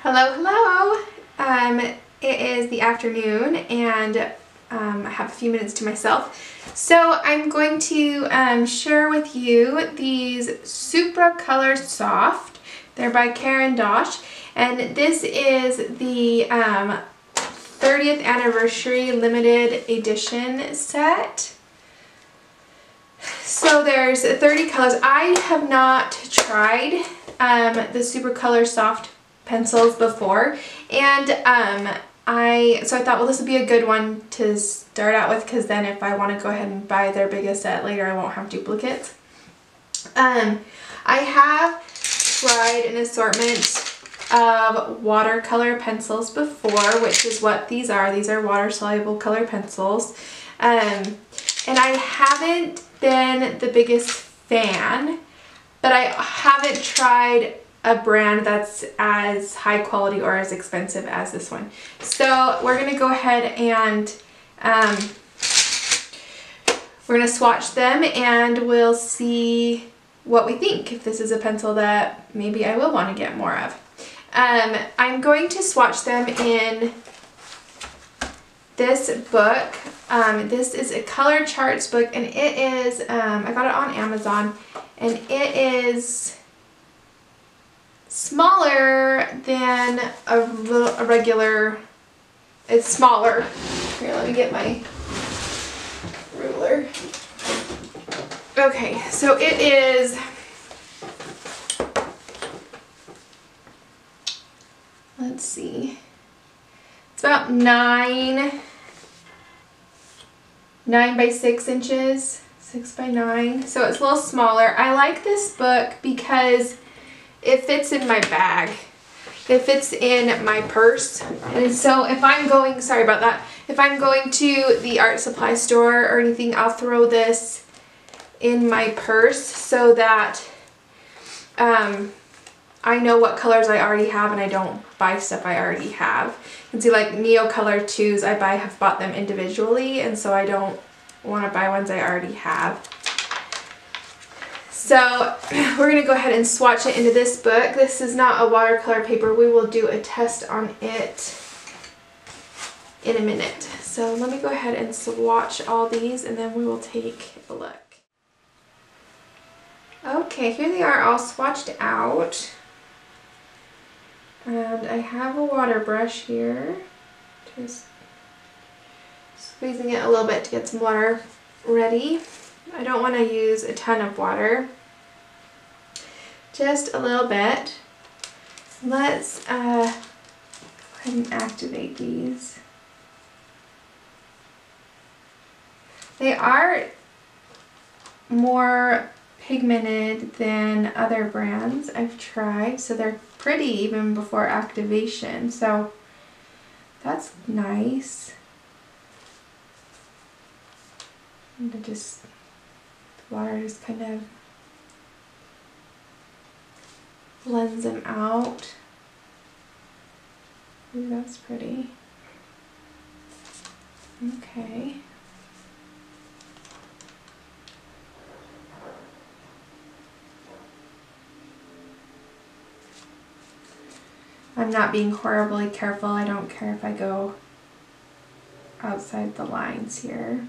Hello, hello. It is the afternoon and I have a few minutes to myself. So I'm going to share with you these Supracolor Soft. They're by Karen Dosh, and this is the 30th anniversary limited edition set. So there's 30 colors. I have not tried the Supracolor Soft pencils before, and so I thought, well, this would be a good one to start out with, because then if I want to go ahead and buy their biggest set later, I won't have duplicates. I have tried an assortment of watercolor pencils before, which is what these are. These are water soluble color pencils, and I haven't been the biggest fan, but I haven't tried a brand that's as high quality or as expensive as this one. So we're gonna go ahead and we're gonna swatch them, and we'll see what we think, if this is a pencil that maybe I will want to get more of. I'm going to swatch them in this book. This is a color charts book, and it is, I got it on Amazon, and it is smaller than a regular, it's smaller. Here, let me get my ruler. Okay, so it is, let's see, it's about 9 by 6 inches, 6 by 9, so it's a little smaller. I like this book because it fits in my bag. It fits in my purse. And so if I'm going, sorry about that, if I'm going to the art supply store or anything, I'll throw this in my purse so that I know what colors I already have and I don't buy stuff I already have. You can see, like, Neo Color 2s, I have bought them individually, and so I don't want to buy ones I already have. So we're going to go ahead and swatch it into this book. This is not a watercolor paper. We will do a test on it in a minute. So let me go ahead and swatch all these, and then we will take a look. Okay, here they are all swatched out. And I have a water brush here. Just squeezing it a little bit to get some water ready. I don't want to use a ton of water, just a little bit. Let's go ahead and activate these. They are more pigmented than other brands I've tried, so they're pretty even before activation, so that's nice. And to just, the water just kind of blends them out. Ooh, that's pretty. Okay. I'm not being horribly careful. I don't care if I go outside the lines here.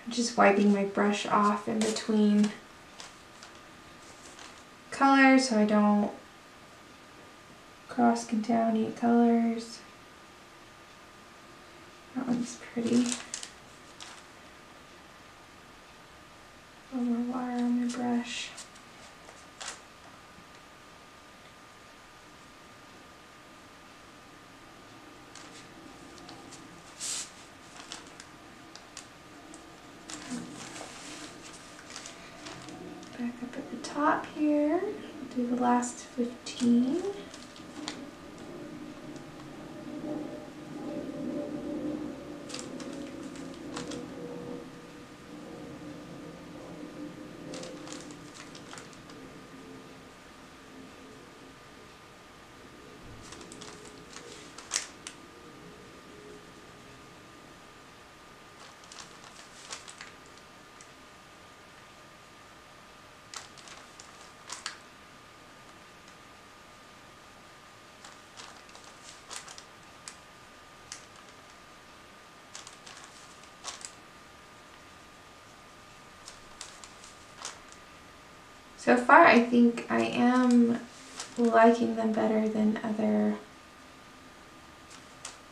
I'm just wiping my brush off in between colors so I don't cross-contaminate colors. That one's pretty. A little more water on my brush. top here. Do the last 15. So far, I think I am liking them better than other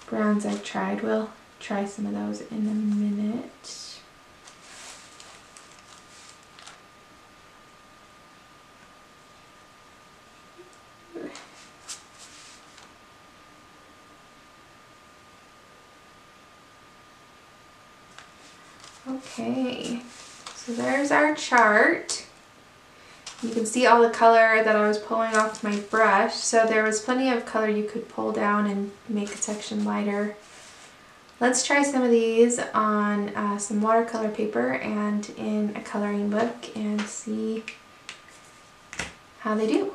browns I've tried. We'll try some of those in a minute. Okay, so there's our chart. You can see all the color that I was pulling off my brush. So there was plenty of color you could pull down and make a section lighter. Let's try some of these on some watercolor paper and in a coloring book and see how they do.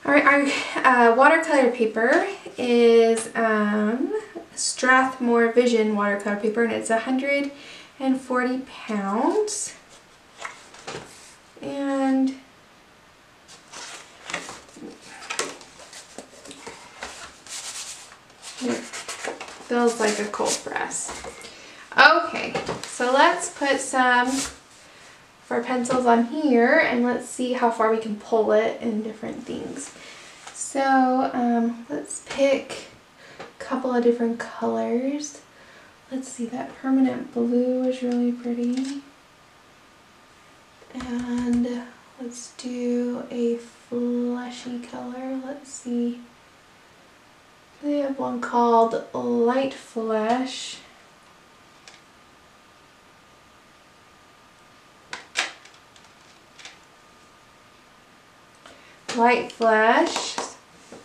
Alright, our watercolor paper is Strathmore Vision watercolor paper, and it's 140 pounds. And it feels like a cold press. Okay, so let's put some of our pencils on here and let's see how far we can pull it in different things. So let's pick a couple of different colors. Let's see, that permanent blue is really pretty. And let's do a fleshy color. Let's see. They have one called Light Flesh. Light Flesh.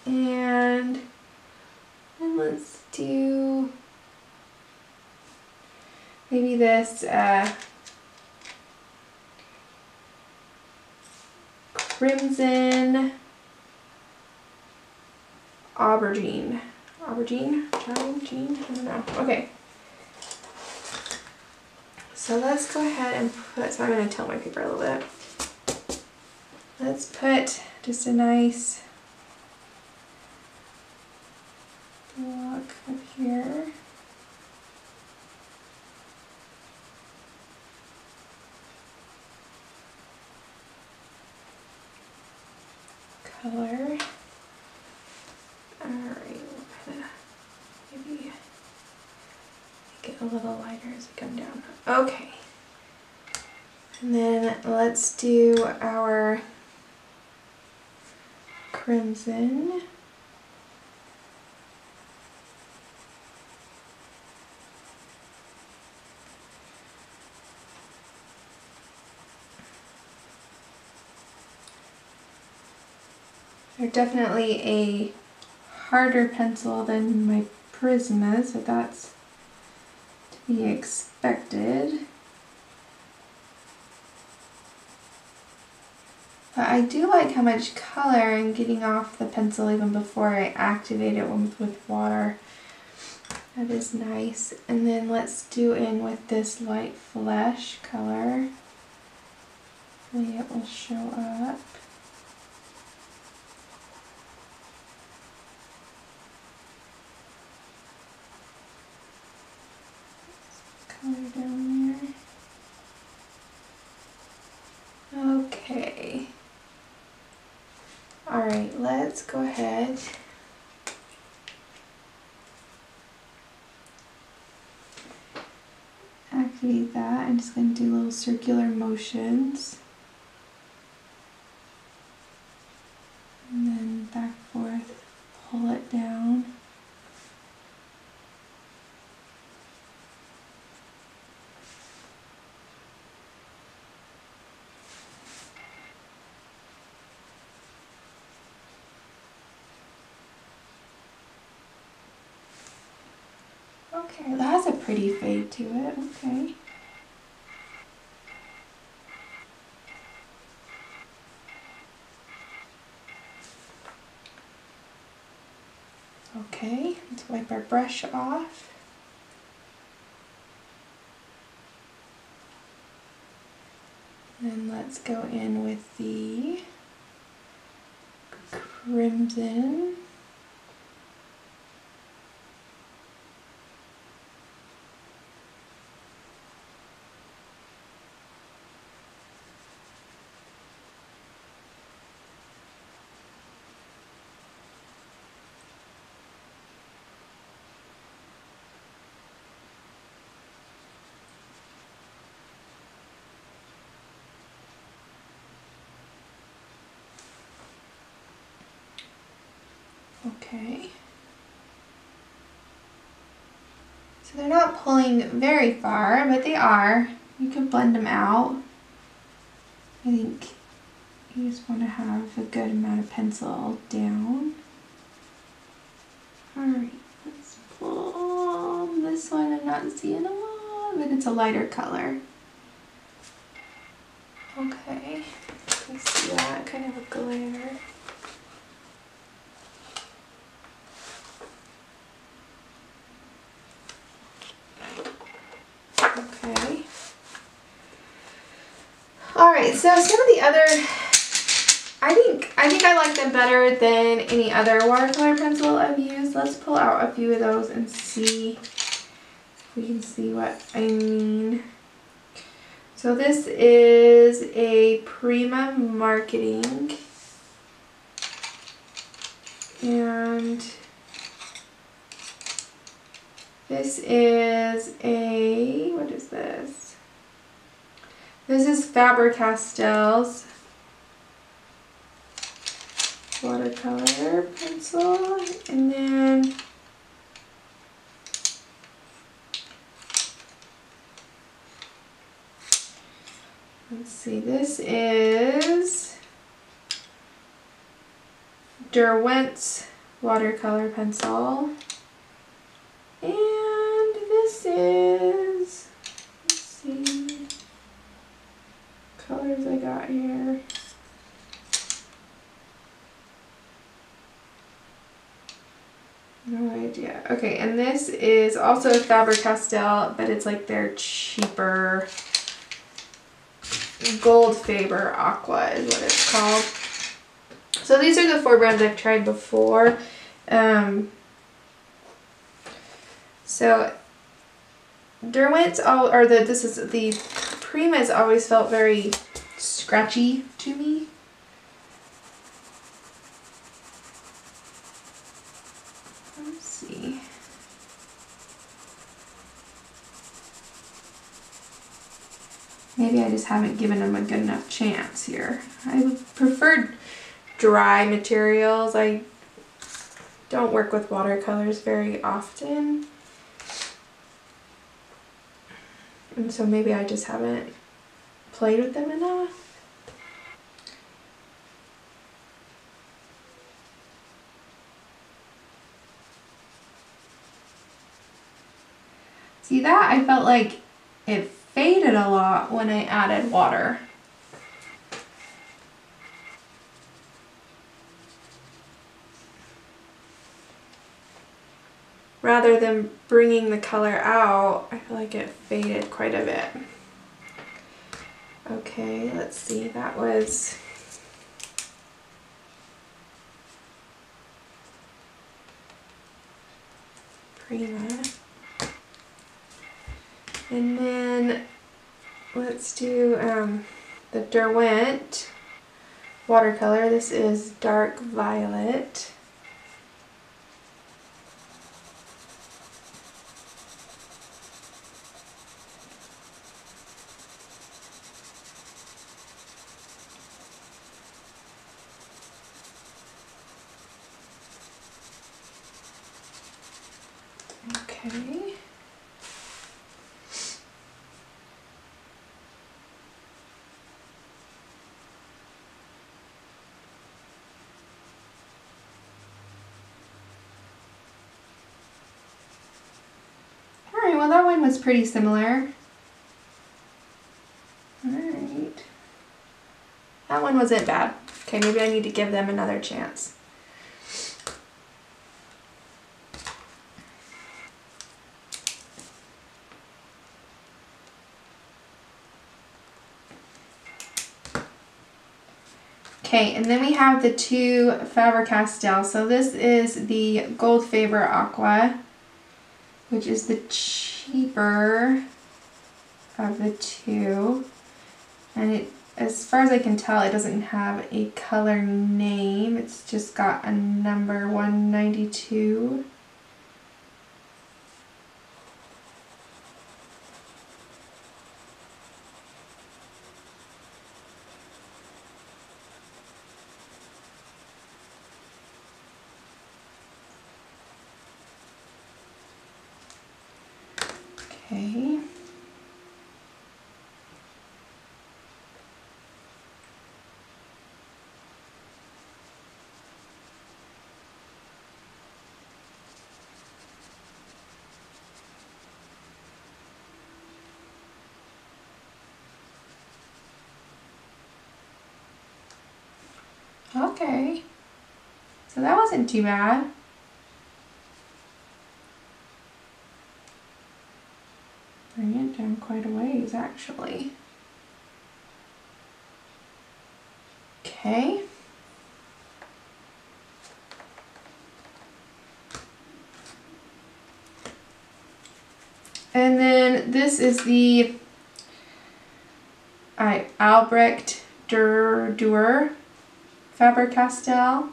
And let's do maybe this Crimson Aubergine. Aubergine? I don't know. Okay. So let's go ahead and put, so I'm going to tilt my paper a little bit. Let's put just a nice block up here. Color. Alright, we'll kind of maybe make it a little lighter as we come down. Okay. And then let's do our crimson. They're definitely a harder pencil than my Prismas, but that's to be expected. But I do like how much color I'm getting off the pencil even before I activate it with water. That is nice. And then let's do in with this Light Flesh color. Maybe it will show up. Color down there. Okay. Alright, let's go ahead. Activate that. I'm just going to do little circular motions. And then back and forth, pull it down. Okay, that has a pretty fade to it. Okay. Okay, let's wipe our brush off. And let's go in with the crimson. Okay. So they're not pulling very far, but they are. You can blend them out. I think you just want to have a good amount of pencil down. Alright, let's pull this one. I'm not seeing a lot, but it's a lighter color. Okay, you see that? Kind of a glare. Okay. Alright, so some of the other, I think I like them better than any other watercolor pencil I've used. Let's pull out a few of those and see if we can see what I mean. So this is a Prima Marketing, and this is a, what is this? This is Faber-Castell's watercolor pencil, and then let's see, this is Derwent's watercolor pencil, and this is, let's see, colors I got here. No idea. Okay, and this is also Faber-Castell, but it's like their cheaper Gold Faber Aqua is what it's called. So these are the 4 brands I've tried before. So Derwent's this is the Prima's always felt very scratchy to me. Let's see. Maybe I just haven't given them a good enough chance here. I would prefer dry materials. I don't work with watercolors very often. And so maybe I just haven't played with them enough. See that? I felt like it faded a lot when I added water. Rather than bringing the color out, I feel like it faded quite a bit. Okay, let's see, that was Prima. And then let's do the Derwent watercolor. This is Dark Violet. Okay. that one was pretty similar. Alright. That one wasn't bad. Okay, maybe I need to give them another chance. Okay, and then we have the two Faber-Castell. So this is the Gold Faber Aqua, which is the cheaper of the two. And it, as far as I can tell, it doesn't have a color name. It's just got a number 192. Okay. Okay. So that wasn't too bad. Bring it down quite a ways, actually. Okay. And then this is the Albrecht Dürer Faber-Castell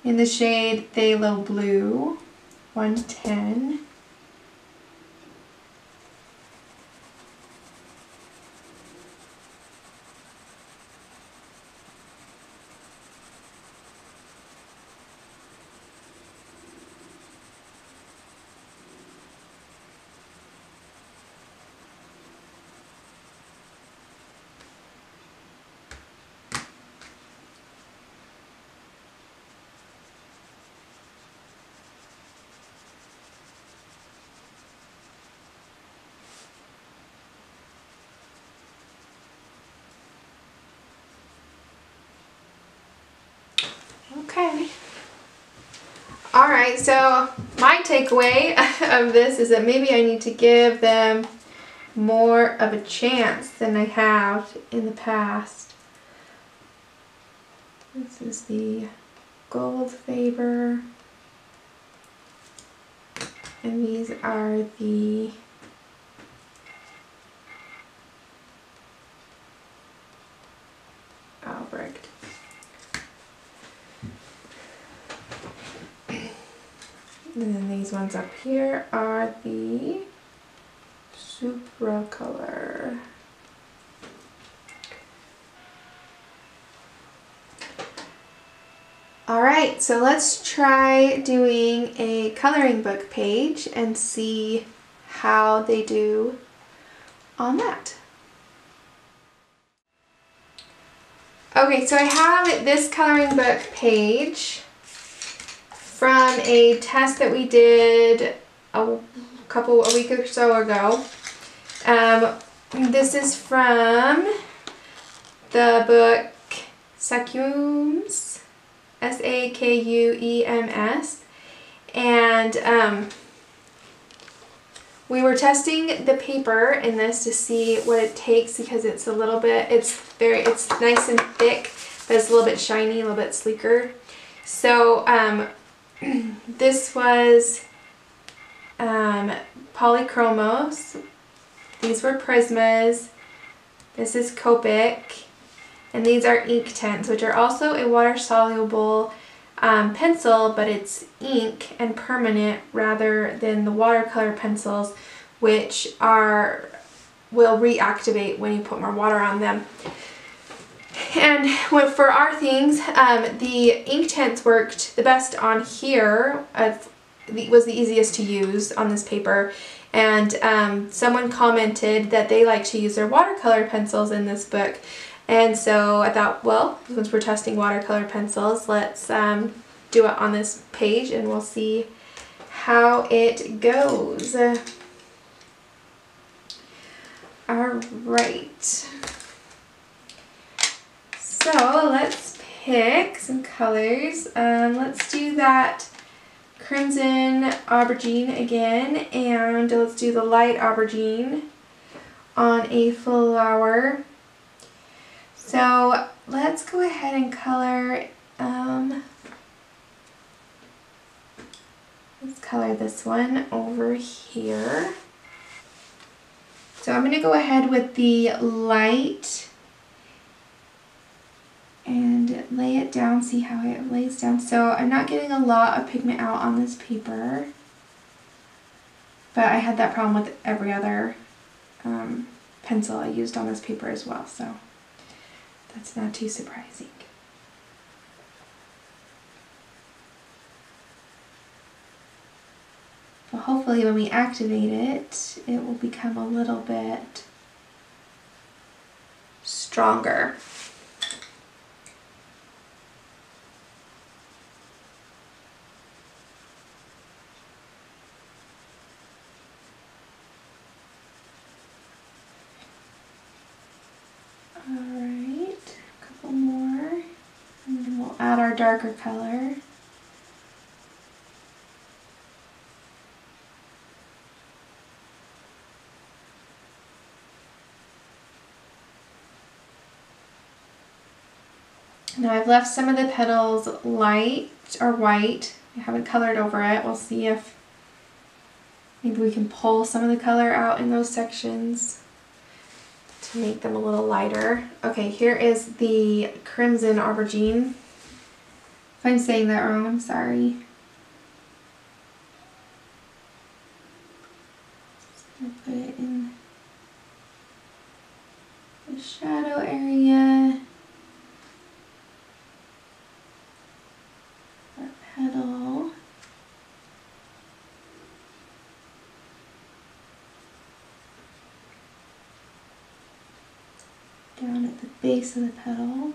in the shade Phthalo Blue, 110. Okay. Alright, so my takeaway of this is that maybe I need to give them more of a chance than I have in the past. This is the Gold Faber, and these are the Albrecht. And then these ones up here are the Supracolor. Alright, so let's try doing a coloring book page and see how they do on that. Okay, so I have this coloring book page from a test that we did a week or so ago. This is from the book Sakuems, Sakuems, and we were testing the paper in this to see what it takes because it's a little bit, it's nice and thick, but it's a little bit shiny, a little bit sleeker. So this was polychromos. These were Prismas. This is Copic. And these are ink tints, which are also a water-soluble pencil, but it's ink and permanent rather than the watercolor pencils, which will reactivate when you put more water on them. And for our things, the ink tints worked the best on here. It was the easiest to use on this paper. And someone commented that they like to use their watercolor pencils in this book. And so I thought, well, since we're testing watercolor pencils, let's do it on this page and we'll see how it goes. All right. So let's pick some colors. Let's do that crimson aubergine again, and let's do the light aubergine on a flower. So let's go ahead and color, let's color this one over here. So I'm going to go ahead with the light and lay it down, see how it lays down. So I'm not getting a lot of pigment out on this paper, but I had that problem with every other pencil I used on this paper as well, so that's not too surprising. But hopefully when we activate it, it will become a little bit stronger. Alright, a couple more, and then we'll add our darker color. Now I've left some of the petals light or white. I haven't colored over it. We'll see if maybe we can pull some of the color out in those sections to make them a little lighter. Okay, here is the crimson aubergine. If I'm saying that wrong, I'm sorry. Just gonna put it in the shadow area. Our petal. Down at the base of the petal.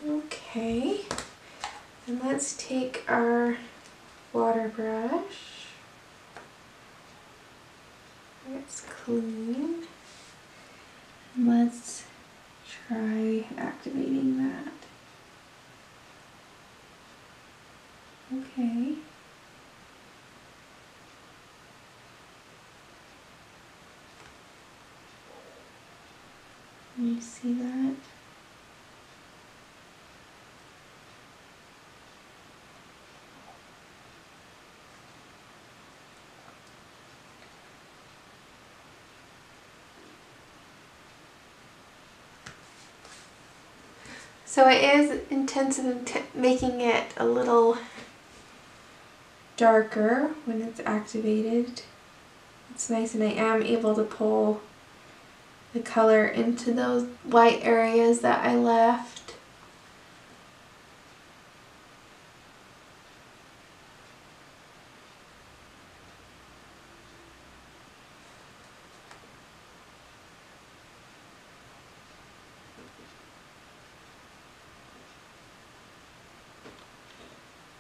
Okay, and let's take our water brush. It's clean. And let's try activating that. Okay. Can you see that? So it is intensive, making it a little darker when it's activated. It's nice, and I am able to pull the color into those white areas that I left.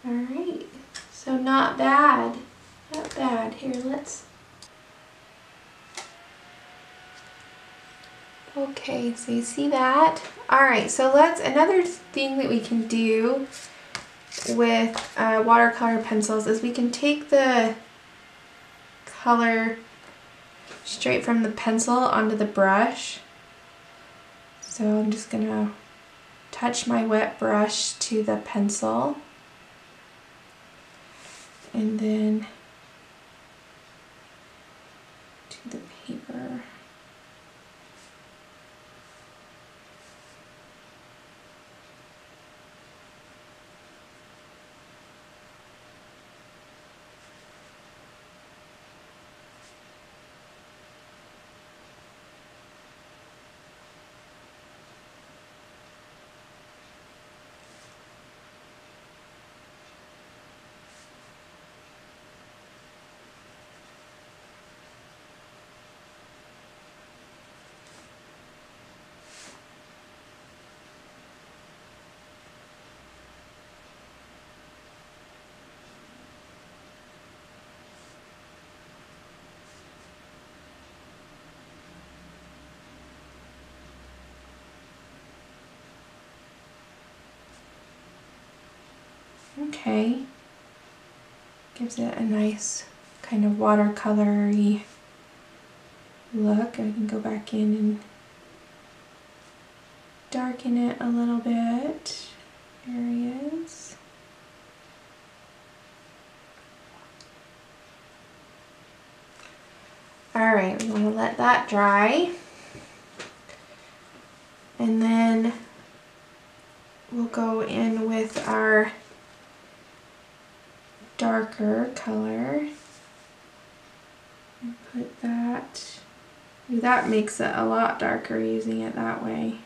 Alright, so not bad, not bad. Here, let's... Okay, so you see that? Alright, so let's, another thing that we can do with watercolor pencils is we can take the color straight from the pencil onto the brush. So I'm just gonna touch my wet brush to the pencil. And then to the paper. Okay. Gives it a nice kind of watercolory look. I can go back in and darken it a little bit. Areas. Alright, we want to let that dry. And then we'll go in with our darker color and put that. That makes it a lot darker using it that way.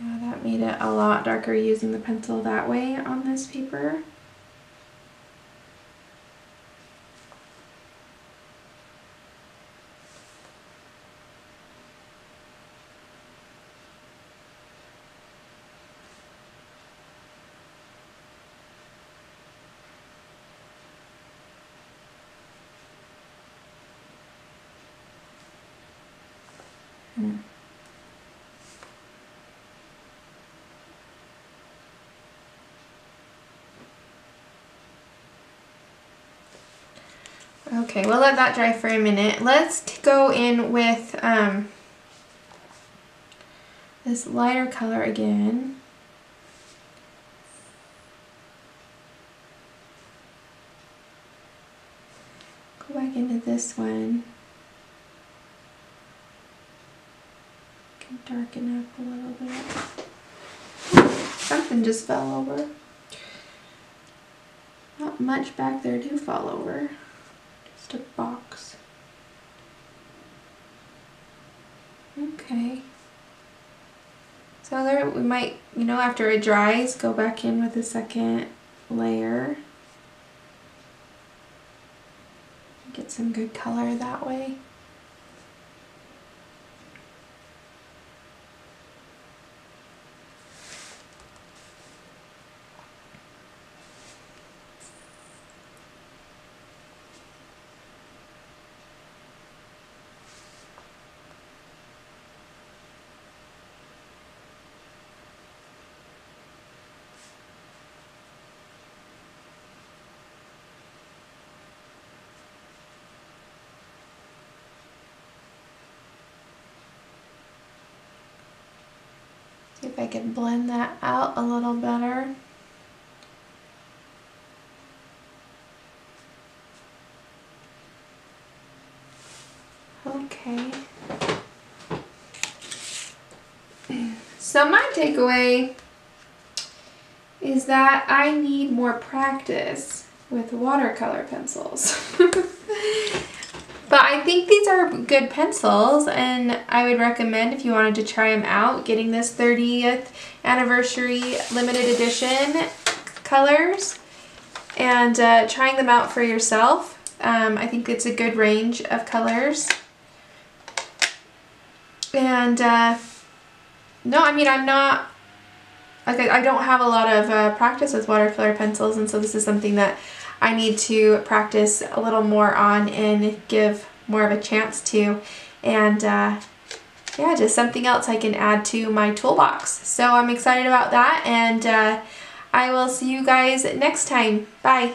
Yeah, that made it a lot darker using the pencil that way on this paper. Okay, we'll let that dry for a minute. Let's go in with this lighter color again. Go back into this one. Can darken up a little bit. Something just fell over. Not much back there to fall over. Just a box. Okay. So there we might, you know, after it dries, go back in with a second layer. Get some good color that way. See if I can blend that out a little better. Okay. So my takeaway is that I need more practice with watercolor pencils. But I think these are good pencils, and I would recommend, if you wanted to try them out, getting this 30th anniversary limited edition colors and trying them out for yourself. I think it's a good range of colors. And no, I mean, I'm not, like, I don't have a lot of practice with watercolor pencils, and so this is something that I need to practice a little more on and give more of a chance to. And yeah, just something else I can add to my toolbox. So I'm excited about that, and I will see you guys next time. Bye.